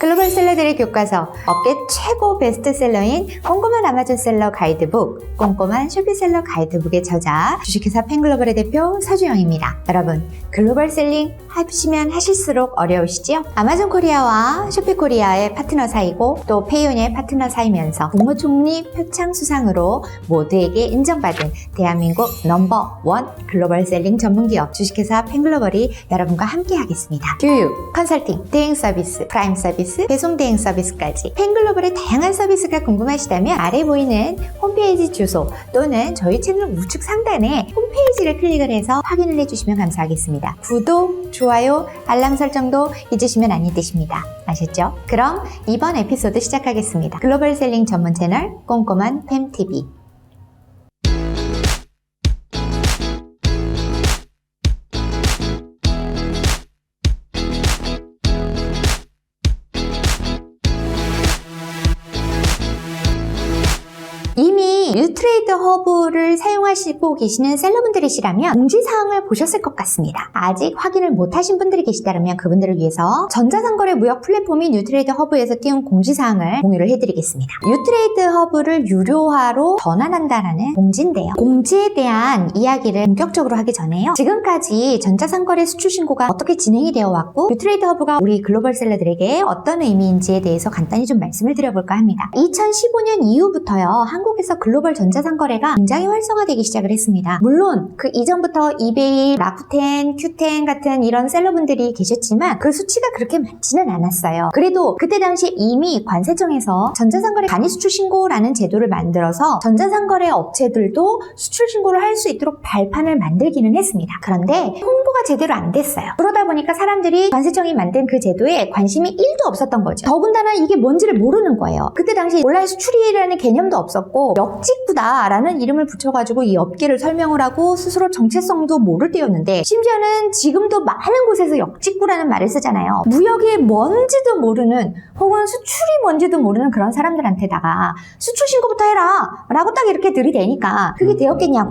글로벌 셀러들의 교과서, 업계 최고 베스트셀러인 꼼꼼한 아마존셀러 가이드북, 꼼꼼한 쇼핑셀러 가이드북의 저자, 주식회사 펜글로벌의 대표 서주영입니다. 여러분, 글로벌 셀링 하시면 하실수록 어려우시죠? 아마존 코리아와 쇼핑코리아의 파트너 사이고 또 페이온의 파트너 사이면서 국무총리 표창 수상으로 모두에게 인정받은 대한민국 넘버1 글로벌 셀링 전문기업 주식회사 펜글로벌이 여러분과 함께 하겠습니다. 교육, 컨설팅, 대행 서비스, 프라임 서비스, 배송 대행 서비스까지 펜글로벌의 다양한 서비스가 궁금하시다면 아래 보이는 홈페이지 주소 또는 저희 채널 우측 상단에 홈페이지를 클릭을 해서 확인을 해주시면 감사하겠습니다. 구독, 좋아요, 알람 설정도 잊으시면 아니 되십니다. 아셨죠? 그럼 이번 에피소드 시작하겠습니다. 글로벌 셀링 전문 채널 꼼꼼한 팸TV. 이미 뉴트레이드 허브를 사용하시고 계시는 셀러분들이시라면 공지사항을 보셨을 것 같습니다. 아직 확인을 못하신 분들이 계시다면 그분들을 위해서 전자상거래 무역 플랫폼인 뉴트레이드 허브에서 띄운 공지사항을 공유를 해드리겠습니다. 뉴트레이드 허브를 유료화로 전환한다라는 공지인데요. 공지에 대한 이야기를 본격적으로 하기 전에요. 지금까지 전자상거래 수출 신고가 어떻게 진행이 되어 왔고 뉴트레이드 허브가 우리 글로벌 셀러들에게 어떤 의미인지에 대해서 간단히 좀 말씀을 드려볼까 합니다. 2015년 이후부터요. 한국에서 글로벌 전자상거래가 굉장히 활성화되기 시작을 했습니다. 물론 그 이전부터 이베이, 라쿠텐, 큐텐 같은 이런 셀러분들이 계셨지만 그 수치가 그렇게 많지는 않았어요. 그래도 그때 당시 이미 관세청에서 전자상거래 간이 수출 신고라는 제도를 만들어서 전자상거래 업체들도 수출 신고를 할 수 있도록 발판을 만들기는 했습니다. 그런데 홍보가 제대로 안 됐어요. 그러다 보니까 사람들이 관세청이 만든 그 제도에 관심이 1도 없었던 거죠. 더군다나 이게 뭔지를 모르는 거예요. 그때 당시 온라인 수출이라는 개념도 없었고 역직구다라는 이름을 붙여가지고 이 업계를 설명을 하고 스스로 정체성도 모를 때였는데 심지어는 지금도 많은 곳에서 역직구라는 말을 쓰잖아요. 무역이 뭔지도 모르는 혹은 수출이 뭔지도 모르는 그런 사람들한테다가 수출 신고부터 해라 라고 딱 이렇게 들이대니까 그게 되었겠냐고요.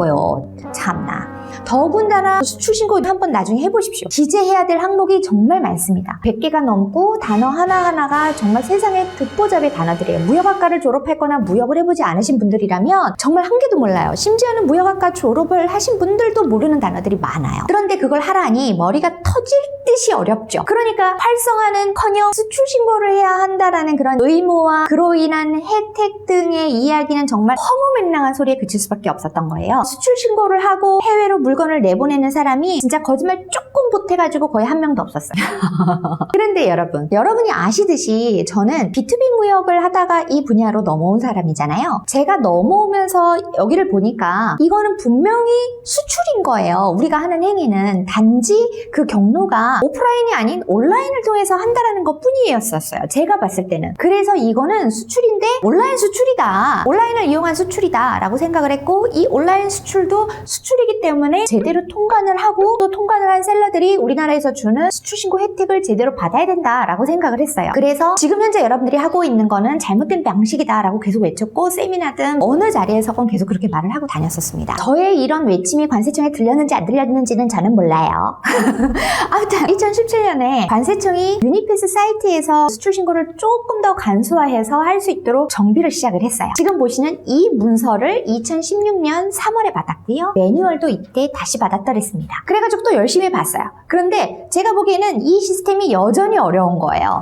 참나. 더군다나 수출 신고 한번 나중에 해보십시오. 기재해야 될 항목이 정말 많습니다. 100개가 넘고 단어 하나하나가 정말 세상의 듣보잡의 단어들이에요. 무역학과를 졸업했거나 무역을 해보지 않으신 분들이라면 정말 한 개도 몰라요. 심지어는 무역학과 졸업을 하신 분들도 모르는 단어들이 많아요. 그런데 그걸 하라니 머리가 터질 듯이 어렵죠. 그러니까 활성화는커녕 수출 신고를 해야 한다라는 그런 의무와 그로 인한 혜택 등의 이야기는 정말 허무맹랑한 소리에 그칠 수밖에 없었던 거예요. 수출 신고를 하고 해외로 물건을 내보내는 사람이 진짜 거짓말 조금 보태가지고 거의 한 명도 없었어요. 그런데 여러분이 아시듯이 저는 B2B 무역을 하다가 이 분야로 넘어온 사람이잖아요. 제가 넘어오면서 여기를 보니까 이거는 분명히 수출인 거예요. 우리가 하는 행위는 단지 그 경로가 오프라인이 아닌 온라인을 통해서 한다라는 것 뿐이었어요. 제가 봤을 때는. 그래서 이거는 수출인데 온라인 수출이다. 온라인을 이용한 수출이다 라고 생각을 했고 이 온라인 수출도 수출이기 때문에 제대로 통관을 하고 또 통관을 한 셀러들이 우리나라에서 주는 수출 신고 혜택을 제대로 받아야 된다라고 생각을 했어요. 그래서 지금 현재 여러분들이 하고 있는 거는 잘못된 방식이다라고 계속 외쳤고 세미나든 어느 자리에서건 계속 그렇게 말을 하고 다녔었습니다. 저의 이런 외침이 관세청에 들렸는지 안 들렸는지는 저는 몰라요. 아무튼 2017년에 관세청이 유니패스 사이트에서 수출 신고를 조금 더 간소화해서 할 수 있도록 정비를 시작을 했어요. 지금 보시는 이 문서를 2016년 3월에 받았고요. 매뉴얼도 이때 다시 받았더랬습니다. 그래가지고 또 열심히 봤어요. 그런데 제가 보기에는 이 시스템이 여전히 어려운 거예요.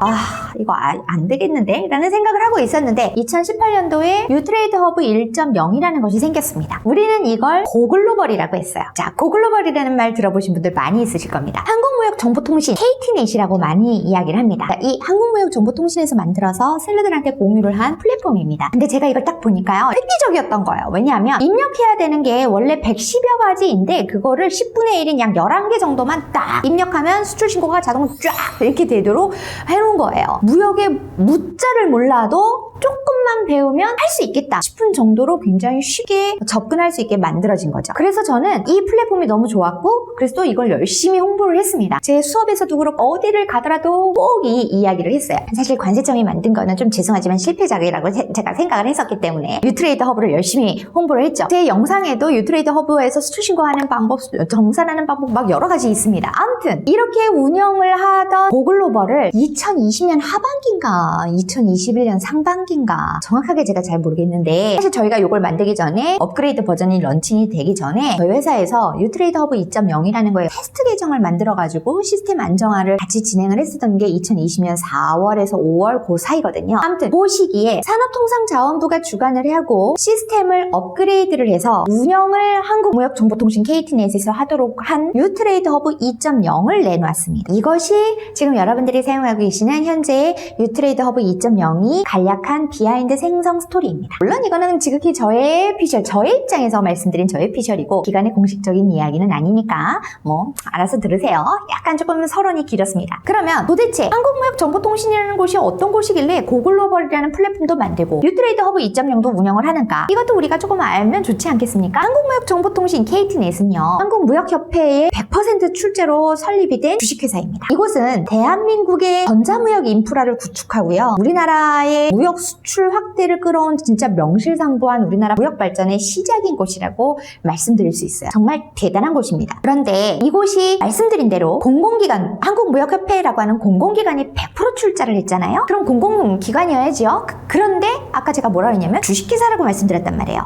이거 안 되겠는데? 라는 생각을 하고 있었는데 2018년도에 뉴트레이드 허브 1.0이라는 것이 생겼습니다. 우리는 이걸 고글로벌이라고 했어요. 자, 고글로벌이라는 말 들어보신 분들 많이 있으실 겁니다. 한국무역정보통신 KTNet이라고 많이 이야기를 합니다. ഈ 한국무역정보통신에서 만들어서 셀러들한테 공유를 한 플랫폼입니다. 근데 제가 이걸 딱 보니까요. 획기적이었던 거예요. 왜냐하면 입력해야 되는 게 원래 110여 가지인데 그거를 10분의 1인 약 11개 정도만 딱 입력하면 수출 신고가 자동으로 쫙 이렇게 되도록 해놓은 거예요. 무역의 무자를 몰라도 조금만 조금만 배우면 할 수 있겠다 싶은 정도로 굉장히 쉽게 접근할 수 있게 만들어진 거죠. 그래서 저는 이 플랫폼이 너무 좋았고 그래서 또 이걸 열심히 홍보를 했습니다. 제 수업에서도 그렇고 어디를 가더라도 꼭 이 이야기를 했어요. 사실 관세청이 만든 거는 좀 죄송하지만 실패작이라고 제가 생각을 했었기 때문에 유트레이더 허브를 열심히 홍보를 했죠. 제 영상에도 유트레이더 허브에서 수출 신고하는 방법, 정산하는 방법 막 여러 가지 있습니다. 아무튼 이렇게 운영을 하던 고글로벌을 2020년 하반기인가 2021년 상반기인가 정확하게 제가 잘 모르겠는데 사실 저희가 이걸 만들기 전에 업그레이드 버전이 런칭이 되기 전에 저희 회사에서 유트레이더 허브 2.0이라는 거에 테스트 계정을 만들어가지고 시스템 안정화를 같이 진행을 했었던 게 2020년 4월에서 5월 그 사이거든요. 아무튼 그 시기에 산업통상자원부가 주관을 하고 시스템을 업그레이드를 해서 운영을 한국무역정보통신 KT넷에서 하도록 한 유트레이더 허브 2.0을 내놓았습니다. 이것이 지금 여러분들이 사용하고 계시는 현재의 유트레이더 허브 2.0이 간략한 비하인드 생성 스토리입니다. 물론 이거는 지극히 저의 피셜, 저의 입장에서 말씀드린 저의 피셜이고 기관의 공식적인 이야기는 아니니까 뭐 알아서 들으세요. 약간 조금 서론이 길었습니다. 그러면 도대체 한국무역정보통신이라는 곳이 어떤 곳이길래 고글로벌이라는 플랫폼도 만들고 유트레이더 허브 2.0도 운영을 하는가? 이것도 우리가 조금 알면 좋지 않겠습니까? 한국무역정보통신 KT넷은요. 한국무역협회의 100% 출제로 설립이 된 주식회사입니다. 이곳은 대한민국의 전자무역 인프라를 구축하고요. 우리나라의 무역 수출 확대를 끌어온 진짜 명실상부한 우리나라 무역 발전의 시작인 곳이라고 말씀드릴 수 있어요. 정말 대단한 곳입니다. 그런데 이곳이 말씀드린 대로 공공기관, 한국무역협회라고 하는 공공기관이 100% 출자를 했잖아요. 그럼 공공기관이어야죠. 그런데 아까 제가 뭐라 했냐면 주식회사라고 말씀드렸단 말이에요.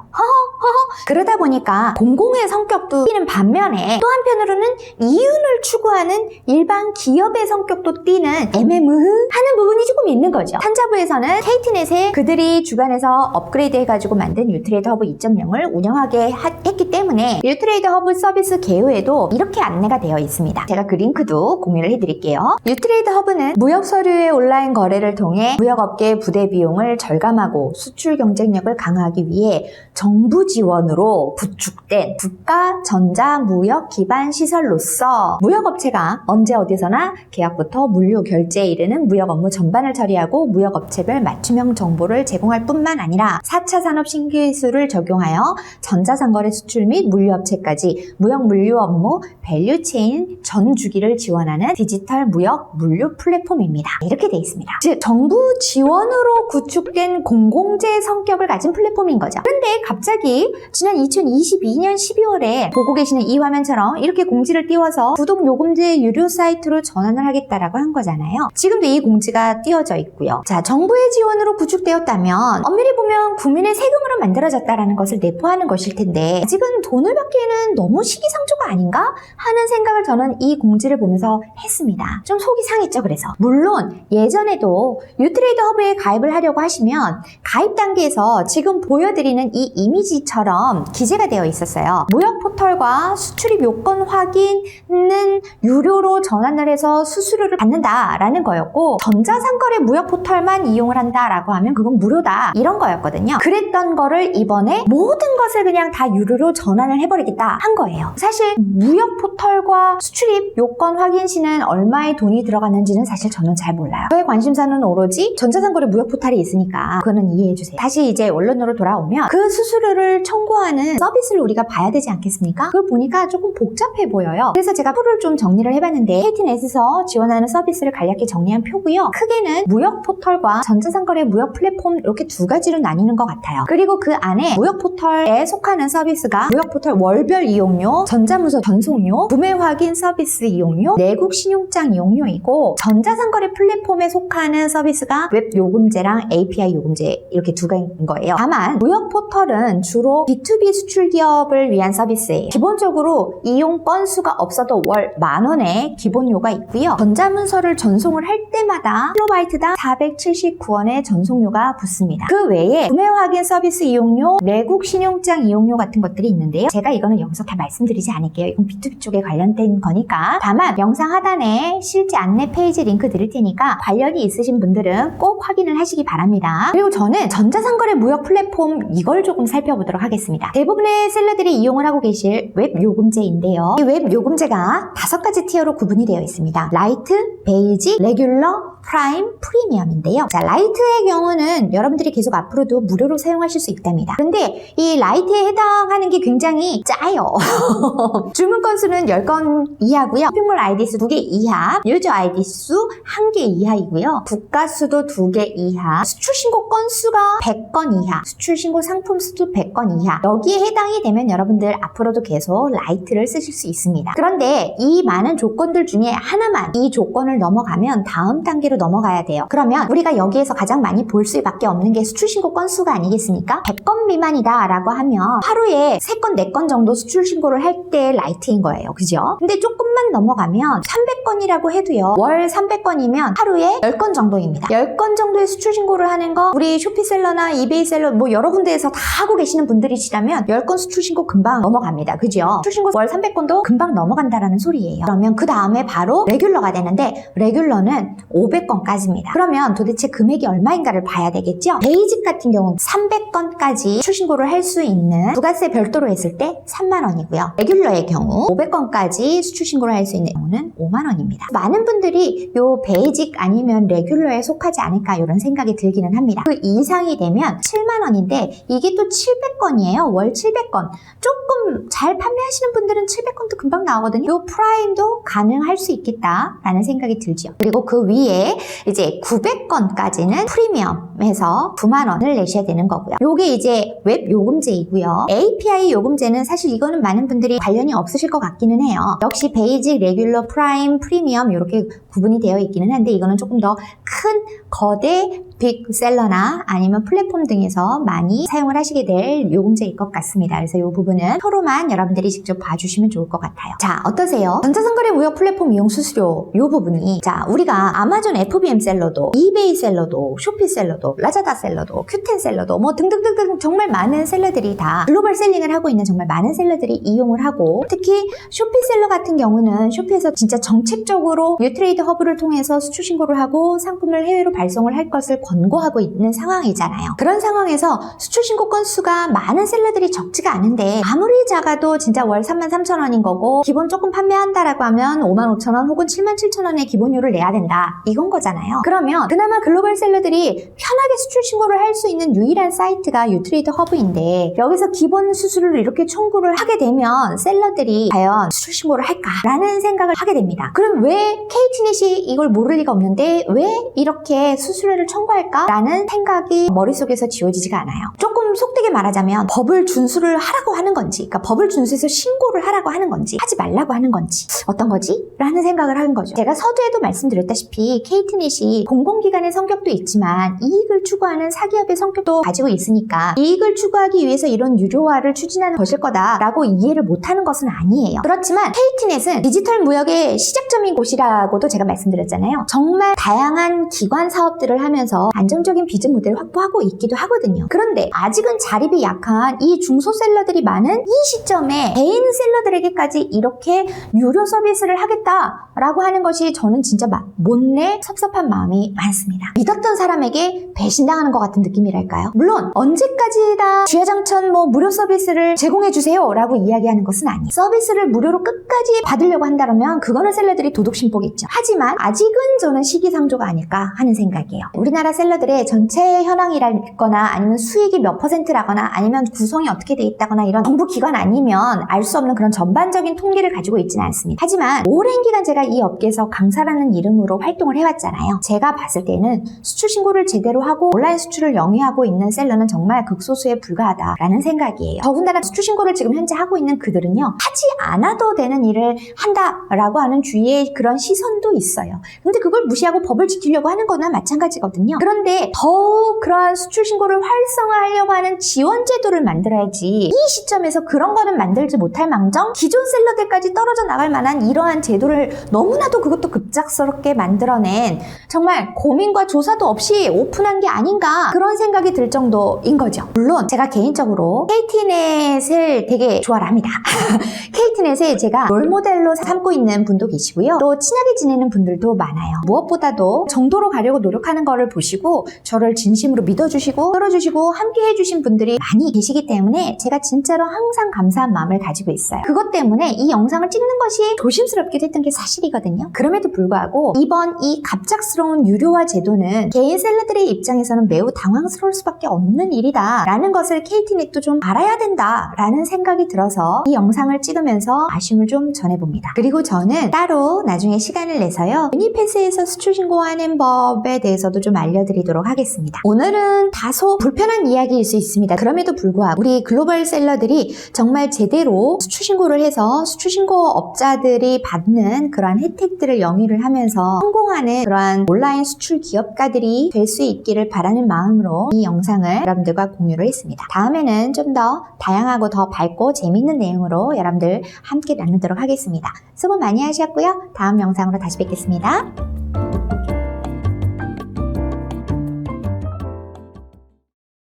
그러다 보니까 공공의 성격도 띠는 반면에 또 한편으로는 이윤을 추구하는 일반 기업의 성격도 띠는 애매모호하는 부분이 조금 있는 거죠. 탄자부에서는 KT넷에 그들이 주관해서 업그레이드 해가지고 만든 유트레이더 허브 2.0을 운영하게 했기 때문에 유트레이더 허브 서비스 개요에도 이렇게 안내가 되어 있습니다. 제가 그 링크도 공유를 해드릴게요. 유트레이더 허브는 무역 서류의 온라인 거래를 통해 무역업계의 부대 비용을 절감하고 수출 경쟁력을 강화하기 위해 정부 지원으로 구축된 국가 전자무역 기반 시설로서 무역업체가 언제 어디서나 계약부터 물류 결제에 이르는 무역 업무 전반을 처리하고 무역업체별 맞춤형 정보를 제공할 뿐만 아니라 4차 산업 신기술을 적용하여 전자상거래 수출 및 물류업체까지 무역 물류 업무 밸류체인 전 주기를 지원하는 디지털 무역 물류 플랫폼입니다. 이렇게 되어 있습니다. 즉 정부 지원으로 구축된 공공재 성격을 가진 플랫폼인 거죠. 그런데 갑자기 지난 2022년 12월에 보고 계시는 이 화면처럼 이렇게 공지를 띄워서 구독 요금제 유료 사이트로 전환을 하겠다라고 한 거잖아요. 지금도 이 공지가 띄워져 있고요. 자, 정부의 지원으로 구축되었다면 엄밀히 보면 국민의 세금으로 만들어졌다라는 것을 내포하는 것일 텐데 아직은 돈을 받기에는 너무 시기상조가 아닌가 하는 생각을 저는 이 공지를 보면서 했습니다. 좀 속이 상했죠. 그래서 물론 예전에도 유트레이더 허브에 가입을 하려고 하시면 가입 단계에서 지금 보여드리는 이 이미지처럼 기재가 되어 있었어요. 무역 포털과 수출입 요건 확인은 유료로 전환을 해서 수수료를 받는다라는 거였고 전자상거래 무역 포털만 이용을 한다라고 하면 그건 무료다 이런 거였거든요. 그랬던 거를 이번에 모든 것을 그냥 다 유료로 전환을 해버리겠다 한 거예요. 사실 무역 포털과 수출입 요건 확인 시는 얼마의 돈이 들어갔는지는 사실 저는 잘 몰라요. 저의 관심사는 오로지 전자상거래 무역 포털이 있으니까 그거는 이해해주세요. 다시 이제 원론으로 돌아오면 그 수수료를 청구하는 서비스를 우리가 봐야 되지 않겠습니까? 그걸 보니까 조금 복잡해 보여요. 그래서 제가 표를 좀 정리를 해봤는데 KT넷에서 지원하는 서비스를 간략히 정리한 표고요. 크게는 무역 포털과 전자상거래 무역 플랫폼 이렇게 두 가지로 나뉘는 것 같아요. 그리고 그 안에 무역 포털에 속하는 서비스가 무역 포털 월별 이용료, 전자문서 전송료, 구매 확인 서비스 이용료, 내국 신용장 이용료이고 전자상거래 플랫폼에 속하는 서비스가 웹 요금제랑 API 요금제 이렇게 두 가지인 거예요. 다만 무역 포털은 주로 B2B 수출 기업을 위한 서비스예요. 기본적으로 이용 건수가 없어도 월 10,000원의 기본료가 있고요. 전자문서를 전송을 할 때마다 킬로바이트당 479원의 전송료가 붙습니다. 그 외에 구매 확인 서비스 이용료, 내국 신용장 이용료 같은 것들이 있는데요. 제가 이거는 여기서 다 말씀드리지 않을게요. 이건 B2B 쪽에 관련된 거니까. 다만 영상 하단에 실제 안내 페이지 링크 드릴 테니까 관련이 있으신 분들은 꼭 확인을 하시기 바랍니다. 그리고 저는 전자상거래 무역 플랫폼 이걸 조금 살펴보도록 하겠습니다. 대부분의 셀러들이 이용을 하고 계실 웹 요금제인데요. 이 웹 요금제가 5가지 티어로 구분이 되어 있습니다. 라이트, 베이직, 레귤러, 프라임, 프리미엄인데요. 자, 라이트의 경우는 여러분들이 계속 앞으로도 무료로 사용하실 수 있답니다. 그런데 이 라이트에 해당하는 게 굉장히 짜요. 주문 건수는 10건 이하고요. 쇼핑몰 아이디 수 2개 이하, 유저 아이디 수 1개 이하이고요. 국가 수도 2개 이하, 수출 신고 건수가 100건 이하, 수출 신고 상품 수도 100건 이하. 여기에 해당이 되면 여러분들 앞으로도 계속 라이트를 쓰실 수 있습니다. 그런데 이 많은 조건들 중에 하나만 이 조건을 넘어가면 다음 단계로 넘어가야 돼요. 그러면 우리가 여기에서 가장 많이 볼 수밖에 없는 게 수출 신고 건수가 아니겠습니까? 100건 미만이다 라고 하면 하루에 3건, 4건 정도 수출 신고를 할 때 라이트인 거예요. 그죠? 근데 조금만 넘어가면 300건이라고 해도요. 월 300건이면 하루에 10건 정도입니다. 10건 정도의 수출 신고를 하는 거 우리 쇼피셀러나 이베이 셀러 뭐 여러 군데에서 다 하고 계시는 분들이시라면 10건 수출 신고 금방 넘어갑니다. 그죠? 수출 신고 월 300건도 금방 넘어간다라는 소리예요. 그러면 그 다음에 바로 레귤러가 되는데 레귤러는 500건까지입니다. 그러면 도대체 금액이 얼마인가를 봐야 되겠죠? 베이직 같은 경우 300건까지 수출 신고를 할 수 있는 부가세 별도로 했을 때 3만 원이고요. 레귤러의 경우 500건까지 수출 신고를 할 수 있는 경우는 5만 원입니다. 많은 분들이 요 베이직 아니면 레귤러에 속하지 않을까 이런 생각이 들기는 합니다. 그 이상이 되면 7만 원인데 이게 또 700건이에요. 월 700건. 조금 잘 판매하시는 분들은 700건도 금방 나오거든요. 요 프라임도 가능할 수 있겠다라는 생각이 들죠. 그리고 그 위에 이제 900건까지는 프리미엄에서 9만 원을 내셔야 되는 거고요. 요게 이제 웹 요금제이고요. API 요금제는 사실 이거는 많은 분들이 관련이 없으실 것 같기는 해요. 역시 베이직, 레귤러, 프라임, 프리미엄 이렇게 구분이 되어 있기는 한데 이거는 조금 더 큰 거대 빅셀러나 아니면 플랫폼 등에서 많이 사용을 하시게 될 요금제일 것 같습니다. 그래서 이 부분은 표로만 여러분들이 직접 봐주시면 좋을 것 같아요. 자, 어떠세요? 전자상거래 무역 플랫폼 이용 수수료 이 부분이 자, 우리가 아마존 FBM 셀러도 이베이 셀러도 쇼피 셀러도 라자다 셀러도 큐텐 셀러도 뭐 등등등등 정말 많은 셀러들이 다 글로벌 셀링을 하고 있는 정말 많은 셀러들이 이용을 하고 특히 쇼피 셀러 같은 경우는 쇼피에서 진짜 정책적으로 뉴트레이드 허브를 통해서 수출 신고를 하고 상품을 해외로 발송을 할 것을 권고하고 있는 상황이잖아요. 그런 상황에서 수출 신고 건수가 많은 셀러들이 적지가 않은데 아무리 작아도 진짜 월 33,000원인 거고 기본 조금 판매한다라고 하면 55,000원 혹은 77,000원의 기본료를 내야 된다. 이건 거잖아요. 그러면 그나마 글로벌 셀러들이 편하게 수출 신고를 할 수 있는 유일한 사이트가 유트레이드 허브인데 여기서 기본 수수료를 이렇게 청구를 하게 되면 셀러들이 과연 수출 신고를 할까라는 생각을 하게 됩니다. 그럼 왜 KT넷이 이걸 모를 리가 없는데 왜 이렇게 수수료를 청구할까라는 생각이 머릿속에서 지워지지가 않아요. 조금 속되게 말하자면 법을 준수를 하라고 하는 건지 그러니까 법을 준수해서 신고를 하라고 하는 건지 하지 말라고 하는 건지 어떤 거지? 라는 생각을 하는 거죠. 제가 서두에도 말씀드렸다시피 KT넷이 공공기관의 성격도 있지만 이익을 추구하는 사기업의 성격도 가지고 있으니까 이익을 추구하기 위해서 이런 유료화를 추진하는 것일 거다라고 이해를 못하는 것은 아니에요. 그렇지만 KT넷은 디지털 무역의 시작점인 곳이라고도 제가 말씀드렸잖아요. 정말 다양한 기관 사업들을 하면서 안정적인 비즈니스 모델을 확보하고 있기도 하거든요. 그런데 아직은 자립이 약한 이 중소셀러들이 많은 이 시점에 개인 셀러들에게까지 이렇게 유료 서비스를 하겠다라고 하는 것이 저는 진짜 못내 섭섭한 마음이 많습니다. 믿었던 사람에게 배신당하는 것 같은 느낌이랄까요? 물론 언제까지나 주야장천 무료 서비스를 제공해주세요 라고 이야기하는 것은 아니에요. 서비스를 무료로 끝까지 받으려고 한다면 그거는 셀러들이 도둑심보겠죠. 하지만 아직은 저는 시기상조가 아닐까 하는 생각이에요. 우리나라 셀러들의 전체 현황이라거나 아니면 수익이 몇 %라거나 아니면 구성이 어떻게 돼 있다거나 이런 정부 기관 아니면 알 수 없는 그런 전반적인 통계를 가지고 있지는 않습니다. 하지만 오랜 기간 제가 이 업계에서 강사라는 이름으로 활동을 해왔잖아요. 제가 봤을 때는 수출 신고를 제대로 하고 온라인 수출을 영위하고 있는 셀러는 정말 극소수에 불과하다라는 생각이에요. 더군다나 수출 신고를 지금 현재 하고 있는 그들은요. 하지 않아도 되는 일을 한다라고 하는 주위의 그런 시선도 있어요. 근데 그걸 무시하고 법을 지키려고 하는 거나 마찬가지거든요. 그런데 더욱 그러한 수출 신고를 활성화하려고 하는 지원 제도를 만들어야지 이 시점에서 그런 거는 만들지 못할 망정 기존 셀러들까지 떨어져 나갈 만한 이러한 제도를 너무나도 그것도 급작스럽게 만들어낸 정말 고민과 조사도 없이 오픈한 게 아닌가 그런 생각이 들 정도인 거죠. 물론 제가 개인적으로 KT넷을 되게 좋아를 합니다. KT넷을 제가 롤모델로 삼고 있는 분도 계시고요. 또 친하게 지내는 분들도 많아요. 무엇보다도 정도로 가려고 노력하는 거를 보시고 저를 진심으로 믿어주시고 끌어주시고 함께 해주시고 해주신 분들이 많이 계시기 때문에 제가 진짜로 항상 감사한 마음을 가지고 있어요. 그것 때문에 이 영상을 찍는 것이 조심스럽기도 했던 게 사실이거든요. 그럼에도 불구하고 이번 이 갑작스러운 유료화 제도는 개인 셀러들의 입장에서는 매우 당황스러울 수밖에 없는 일이다 라는 것을 KT넷도 좀 알아야 된다 라는 생각이 들어서 이 영상을 찍으면서 아쉬움을 좀 전해봅니다. 그리고 저는 따로 나중에 시간을 내서요, 유니패스에서 수출 신고하는 법에 대해서도 좀 알려드리도록 하겠습니다. 오늘은 다소 불편한 이야기일 수 있습니다. 그럼에도 불구하고 우리 글로벌 셀러들이 정말 제대로 수출 신고를 해서 수출 신고 업자들이 받는 그러한 혜택들을 영위를 하면서 성공하는 그러한 온라인 수출 기업가들이 될 수 있기를 바라는 마음으로 이 영상을 여러분들과 공유를 했습니다. 다음에는 좀 더 다양하고 더 밝고 재미있는 내용으로 여러분들 함께 나누도록 하겠습니다. 수고 많이 하셨고요. 다음 영상으로 다시 뵙겠습니다.